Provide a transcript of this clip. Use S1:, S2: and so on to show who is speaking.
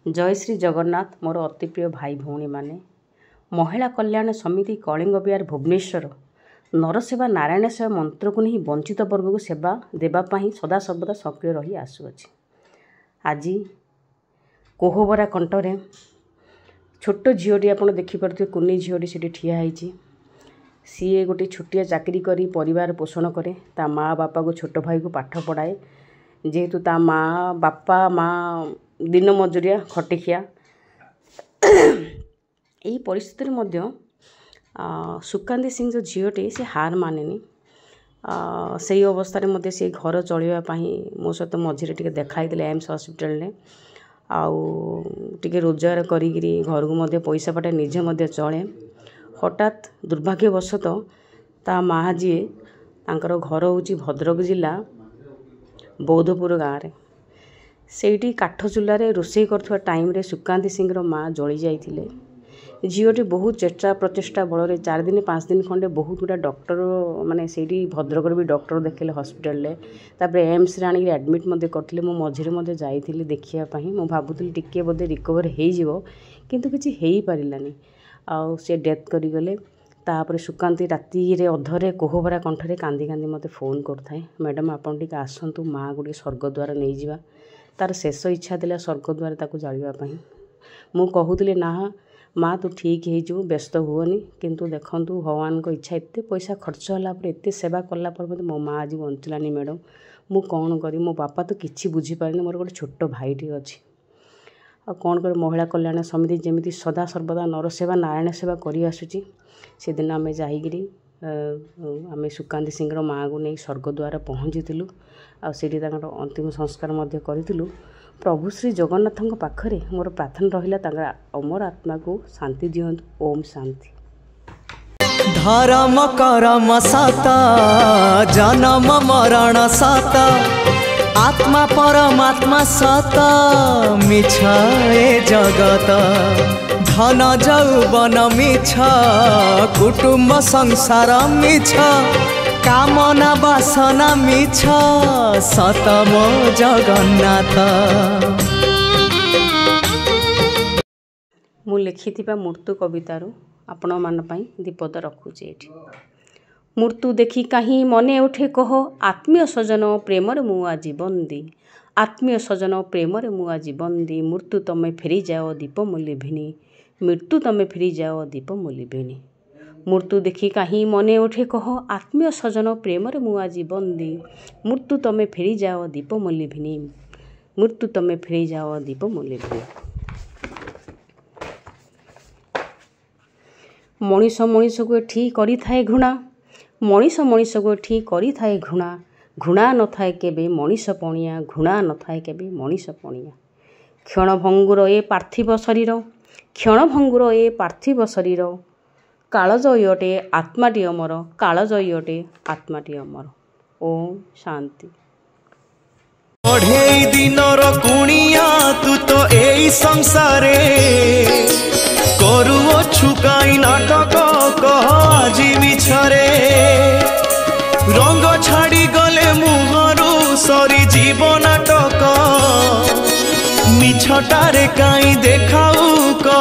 S1: जय श्री जगन्नाथ। मोर अति प्रिय भाई भौणी माने महिला कल्याण समिति कलिंग विहार भुवनेश्वर नरसेवा नारायण सेवा मंत्र को नहीं वंचित वर्ग को सेवा देवाई सदा सर्वदा सक्रिय रही आसुअछि। आज कोहबरा कंठरे छोट झीटी आप देखिपे कुनी झीटी से ठिया सी गोटे छोटिया चाकरी करी परिवार पोषण करे ता माँ बापा को छोट भाई को पाठ पढ़ाए जेहेतु ता माँ बापा माँ दिन मजुरिया खटिखिया यही परिस्थिति मध्य सुकांती सिंह जो झीटी से हार मानेनी से अवस्था मध्य से घर चलवाई मो सहित मझे टे देखाई एम्स हॉस्पिटल ने आउे रोजगार करी घर को मध्य पैसा पटे निजे मध्य चले हठात दुर्भाग्यवशतः ता माँ जी तांकर घर हूँ भद्रक जिला बौद्धपुर गाँव में से काठ चूल्हे रोषे कर टाइम रे सुकांती सिंह माँ जली जाइए। झीटी बहुत चेष्टा प्रचेषा बल 4 दिन 5 दिन खंडे बहुत गुड़ा डॉक्टर माने से भद्रक भी डॉक्टर देखेले हॉस्पिटल रे एम्स रे आनी एडमिट करते मो मझे जाइली देखापी मु भावुली टिके बोधे रिकवर हो किंतु किसी हो पारानी आउ सी डेथ करीगले। तापर सुकांती राति रे अधरे कोहबरा कंठरे कांदी कांदी मते फोन करथाए मैडम आपन टिके आसंतु माँ गोटे स्वर्गद्वार नहीं जावा तार शेष इच्छा दिला स्वर्गद्वार ताकू जावाई मु कहूली ना माँ तू ठीक हो व्यस्त हुओनी किंतु देखंतु भगवान को इच्छा एत पैसा खर्च होला एत सेवा कला मो माँ आज बंचलानी मैडम मु कौन करी मो बापा तो किसी बुझीपारे मोर गोटे छोट भाईटी अच्छी आ कौन कर महिला कल्याण समिति जमी सदा सर्वदा नरसेवा नारायण सेवा करी आसुची से दिन आम जाकि आम सुकांती सिंह माँ को नहीं स्वर्गद्वार पहुँचीलु आठी अंतिम संस्कार करूँ। प्रभु श्री जगन्नाथ पाखरे मोर प्रार्थना रहा अमर आत्मा को शांति दियंतु। ओम शांति।
S2: धर्म करम सत जन्म मरण सत आत्मा परमात्मा सत मिछ ए जगत धन जौवन मिछ कुटुंब संसार मिछ कामना वासना मिछ सतम जगन्नाथ।
S1: मु लिखिथिबा मृत्यु कवितारू आपण मान पई दीपद रखुचे एठी। मृत्यु देखी कहीं मने उठे कह आत्मीय सजन प्रेम मु आज बंदी आत्मीय सजन प्रेम मु आज बंदी मृत्यु तमें फेरी जाओ दीप मूल्य भिनी मृत्यु तमें फेरी जाओ दीप मूल्य भिनी मृत्यु देखी कहीं मने उठे कह आत्मीय सजन प्रेम मु आज बंदी मृत्यु तमें फेरी जाओ दीप मूल्य भिनी मृत्यु तमें फेरी जाओ दीप मूल्य भिनी। मनीष मनीष को एठी करी थाए घृणा मनीष मनीष को एठी करी थाए घृणा घृणा न थाए केबे मनीष पणिया घृणा न थाए केबे मनीष पणिया क्षणभंगुर ए पार्थिव शरीर क्षणभंगुर ए पार्थिव शरीर कालजयटे आत्माटी अमर कालजयटे आत्माटी अमर। ओम शांति।
S2: पढ़े दिनर कुणिया तू तो एई संसारे करू छुकाई नाटक कह आज मिछरे रंग छाड़ी गले मुहरु सरी जीव नाटक मिछटारे काई देखाऊ।